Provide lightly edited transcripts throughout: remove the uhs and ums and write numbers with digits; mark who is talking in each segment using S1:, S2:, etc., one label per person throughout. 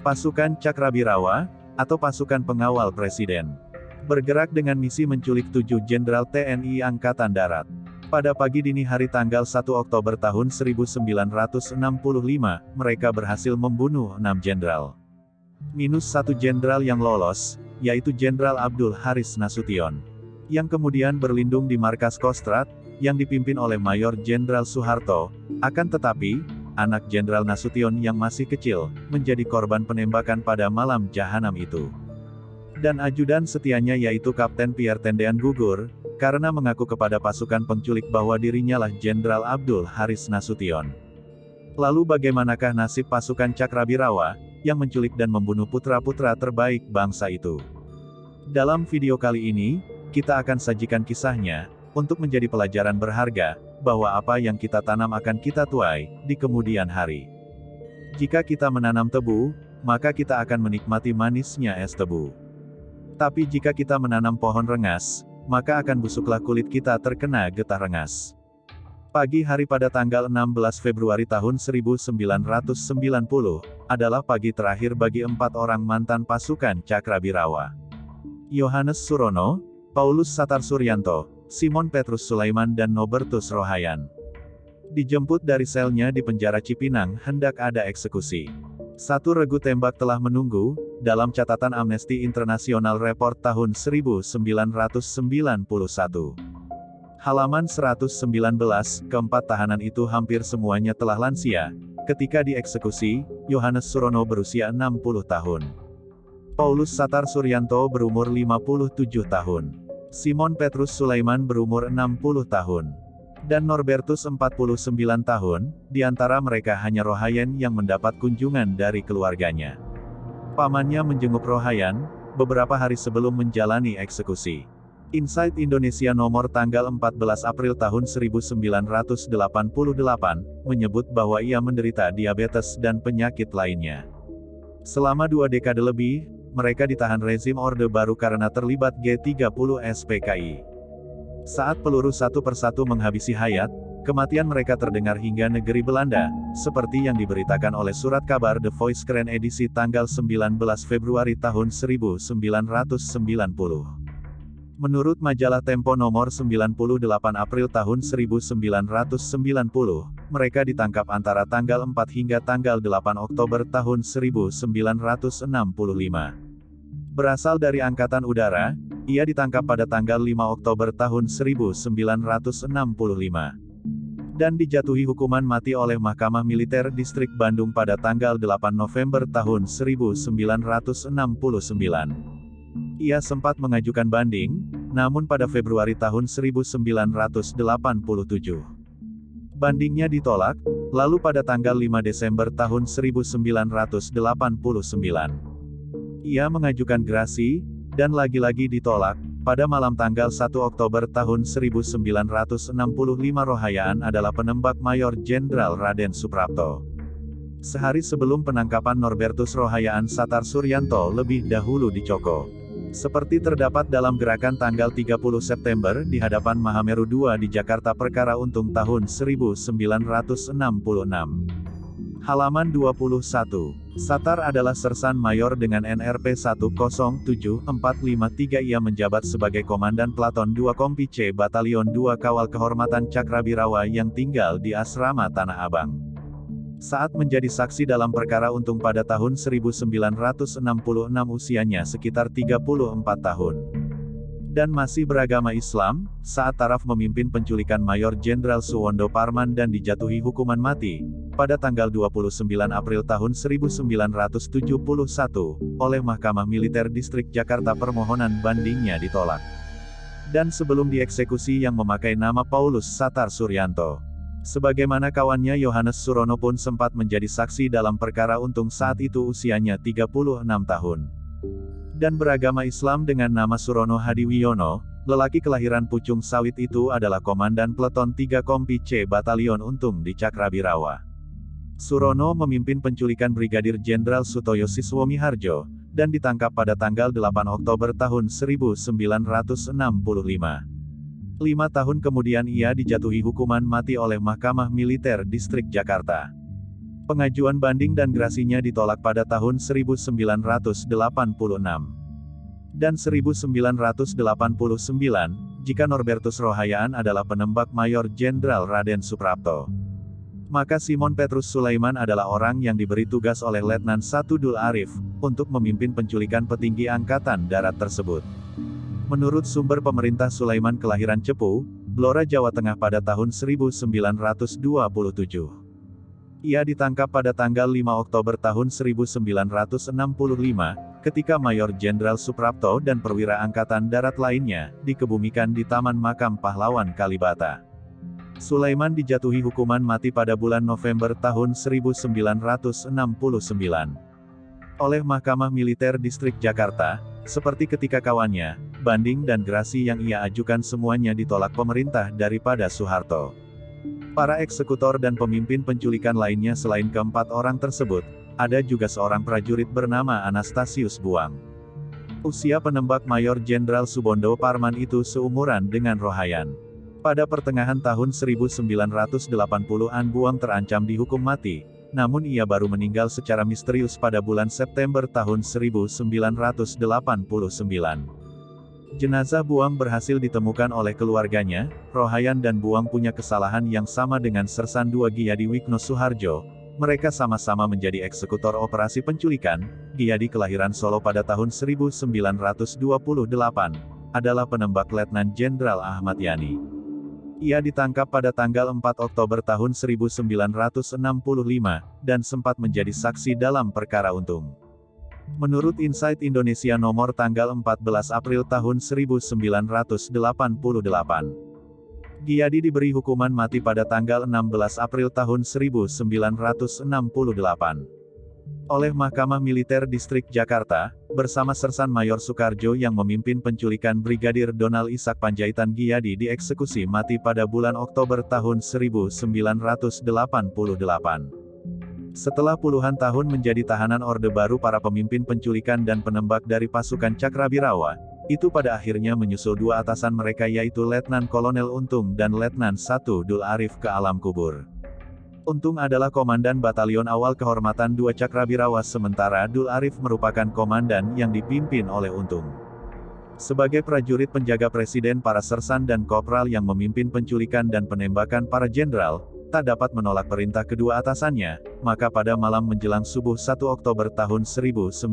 S1: Pasukan Cakrabirawa, atau pasukan pengawal presiden, bergerak dengan misi menculik 7 Jenderal TNI Angkatan Darat. Pada pagi dini hari tanggal 1 Oktober tahun 1965, mereka berhasil membunuh 6 jenderal. Minus 1 jenderal yang lolos, yaitu Jenderal Abdul Haris Nasution, yang kemudian berlindung di markas Kostrad, yang dipimpin oleh Mayor Jenderal Soeharto. Akan tetapi, anak Jenderal Nasution yang masih kecil, menjadi korban penembakan pada malam jahanam itu. Dan ajudan setianya yaitu Kapten Pierre Tendean gugur, karena mengaku kepada pasukan penculik bahwa dirinya lah Jenderal Abdul Haris Nasution. Lalu bagaimanakah nasib pasukan Cakrabirawa, yang menculik dan membunuh putra-putra terbaik bangsa itu? Dalam video kali ini, kita akan sajikan kisahnya, untuk menjadi pelajaran berharga, bahwa apa yang kita tanam akan kita tuai, di kemudian hari. Jika kita menanam tebu, maka kita akan menikmati manisnya es tebu. Tapi jika kita menanam pohon rengas, maka akan busuklah kulit kita terkena getah rengas. Pagi hari pada tanggal 16 Februari tahun 1990, adalah pagi terakhir bagi 4 orang mantan pasukan Cakrabirawa. Yohanes Surono, Paulus Satar Suryanto, Simon Petrus Sulaiman dan Nobertus Rohayan. Dijemput dari selnya di penjara Cipinang hendak ada eksekusi. Satu regu tembak telah menunggu, dalam catatan Amnesty International Report tahun 1991. Halaman 119, keempat tahanan itu hampir semuanya telah lansia. Ketika dieksekusi, Yohanes Surono berusia 60 tahun. Paulus Satar Suryanto berumur 57 tahun. Simon Petrus Sulaiman berumur 60 tahun. Dan Norbertus 49 tahun, di antara mereka hanya Rohayan yang mendapat kunjungan dari keluarganya. Pamannya menjenguk Rohayan, beberapa hari sebelum menjalani eksekusi. Insight Indonesia nomor tanggal 14 April tahun 1988, menyebut bahwa ia menderita diabetes dan penyakit lainnya. Selama 2 dekade lebih, mereka ditahan rezim Orde Baru karena terlibat G30 SPKI. Saat peluru satu persatu menghabisi hayat, kematian mereka terdengar hingga negeri Belanda, seperti yang diberitakan oleh surat kabar The Voice Keren edisi tanggal 19 Februari tahun 1990. Menurut majalah Tempo nomor 98 April tahun 1990, mereka ditangkap antara tanggal 4 hingga tanggal 8 Oktober tahun 1965. Berasal dari Angkatan Udara, ia ditangkap pada tanggal 5 Oktober tahun 1965. Dan dijatuhi hukuman mati oleh Mahkamah Militer Distrik Bandung pada tanggal 8 November tahun 1969. Ia sempat mengajukan banding, namun pada Februari tahun 1987. Bandingnya ditolak, lalu pada tanggal 5 Desember tahun 1989. Ia mengajukan gerasi, dan lagi-lagi ditolak. Pada malam tanggal 1 Oktober tahun 1965 Rohayaan adalah penembak Mayor Jenderal Raden Suprapto. Sehari sebelum penangkapan Norbertus Rohayaan Satar Suryanto lebih dahulu dicoko. Seperti terdapat dalam gerakan tanggal 30 September di hadapan Mahameru II di Jakarta Perkara Untung tahun 1966. Halaman 21. Satar adalah sersan mayor dengan NRP 107453. Ia menjabat sebagai Komandan Pelaton 2 Kompi C Batalion 2 Kawal Kehormatan Cakrabirawa yang tinggal di Asrama Tanah Abang. Saat menjadi saksi dalam perkara Untung pada tahun 1966 usianya sekitar 34 tahun. Dan masih beragama Islam, saat taraf memimpin penculikan Mayor Jenderal Suwondo Parman dan dijatuhi hukuman mati, pada tanggal 29 April tahun 1971, oleh Mahkamah Militer Distrik Jakarta. Permohonan bandingnya ditolak. Dan sebelum dieksekusi yang memakai nama Paulus Satar Suryanto. Sebagaimana kawannya Yohanes Surono pun sempat menjadi saksi dalam perkara Untung saat itu usianya 36 tahun. Dan beragama Islam dengan nama Surono Hadiwiono, lelaki kelahiran Pucung Sawit itu adalah Komandan Peleton 3 Kompi C Batalion Untung di Cakrabirawa. Surono memimpin penculikan Brigadir Jenderal Sutoyo Siswomiharjo, dan ditangkap pada tanggal 8 Oktober tahun 1965. 5 tahun kemudian ia dijatuhi hukuman mati oleh Mahkamah Militer Distrik Jakarta. Pengajuan banding dan grasinya ditolak pada tahun 1986 dan 1989, jika Norbertus Rohayaan adalah penembak Mayor Jenderal Raden Suprapto. Maka Simon Petrus Sulaiman adalah orang yang diberi tugas oleh Letnan I Dul Arif, untuk memimpin penculikan petinggi Angkatan Darat tersebut. Menurut sumber pemerintah, Sulaiman kelahiran Cepu, Blora, Jawa Tengah pada tahun 1927. Ia ditangkap pada tanggal 5 Oktober tahun 1965, ketika Mayor Jenderal Suprapto dan perwira Angkatan Darat lainnya, dikebumikan di Taman Makam Pahlawan Kalibata. Sulaiman dijatuhi hukuman mati pada bulan November tahun 1969 oleh Mahkamah Militer Distrik Jakarta. Seperti ketika kawannya, banding dan grasi yang ia ajukan semuanya ditolak pemerintah daripada Soeharto. Para eksekutor dan pemimpin penculikan lainnya selain keempat orang tersebut, ada juga seorang prajurit bernama Anastasius Buang. Usia penembak Mayor Jenderal Subondo Parman itu seumuran dengan Rohayan. Pada pertengahan tahun 1980-an Buang terancam dihukum mati, namun ia baru meninggal secara misterius pada bulan September tahun 1989. Jenazah Buang berhasil ditemukan oleh keluarganya. Rohayan dan Buang punya kesalahan yang sama dengan Sersan II Giyadi Wikno Suharjo. Mereka sama-sama menjadi eksekutor operasi penculikan. Giyadi kelahiran Solo pada tahun 1928, adalah penembak Letnan Jenderal Ahmad Yani. Ia ditangkap pada tanggal 4 Oktober tahun 1965, dan sempat menjadi saksi dalam perkara Untung. Menurut Insight Indonesia nomor tanggal 14 April tahun 1988, Giyadi diberi hukuman mati pada tanggal 16 April tahun 1968 oleh Mahkamah Militer Distrik Jakarta, bersama Sersan Mayor Soekarjo yang memimpin penculikan Brigadir Donald Ishak Panjaitan. Giyadi dieksekusi mati pada bulan Oktober tahun 1988. Setelah puluhan tahun menjadi tahanan Orde Baru, para pemimpin penculikan dan penembak dari pasukan Cakrabirawa, itu pada akhirnya menyusul dua atasan mereka, yaitu Letnan Kolonel Untung dan Letnan I Dul Arif, ke alam kubur. Untung adalah komandan Batalion Awal Kehormatan II Cakrabirawa, sementara Dul Arif merupakan komandan yang dipimpin oleh Untung. Sebagai prajurit penjaga presiden, para sersan dan kopral yang memimpin penculikan dan penembakan para jenderal, tak dapat menolak perintah kedua atasannya, maka pada malam menjelang subuh 1 Oktober tahun 1965,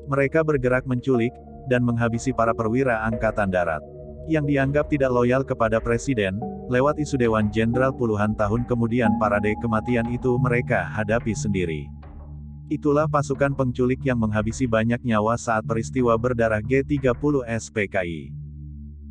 S1: mereka bergerak menculik, dan menghabisi para perwira Angkatan Darat, yang dianggap tidak loyal kepada Presiden. Lewat isu Dewan Jenderal, puluhan tahun kemudian parade kematian itu mereka hadapi sendiri. Itulah pasukan penculik yang menghabisi banyak nyawa saat peristiwa berdarah G30 SPKI.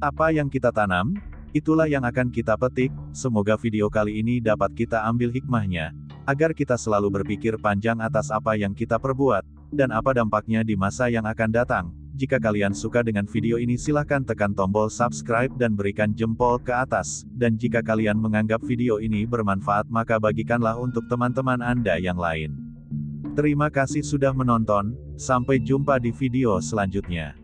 S1: Apa yang kita tanam, itulah yang akan kita petik. Semoga video kali ini dapat kita ambil hikmahnya, agar kita selalu berpikir panjang atas apa yang kita perbuat, dan apa dampaknya di masa yang akan datang. Jika kalian suka dengan video ini, silahkan tekan tombol subscribe dan berikan jempol ke atas. Dan jika kalian menganggap video ini bermanfaat, maka bagikanlah untuk teman-teman Anda yang lain. Terima kasih sudah menonton, sampai jumpa di video selanjutnya.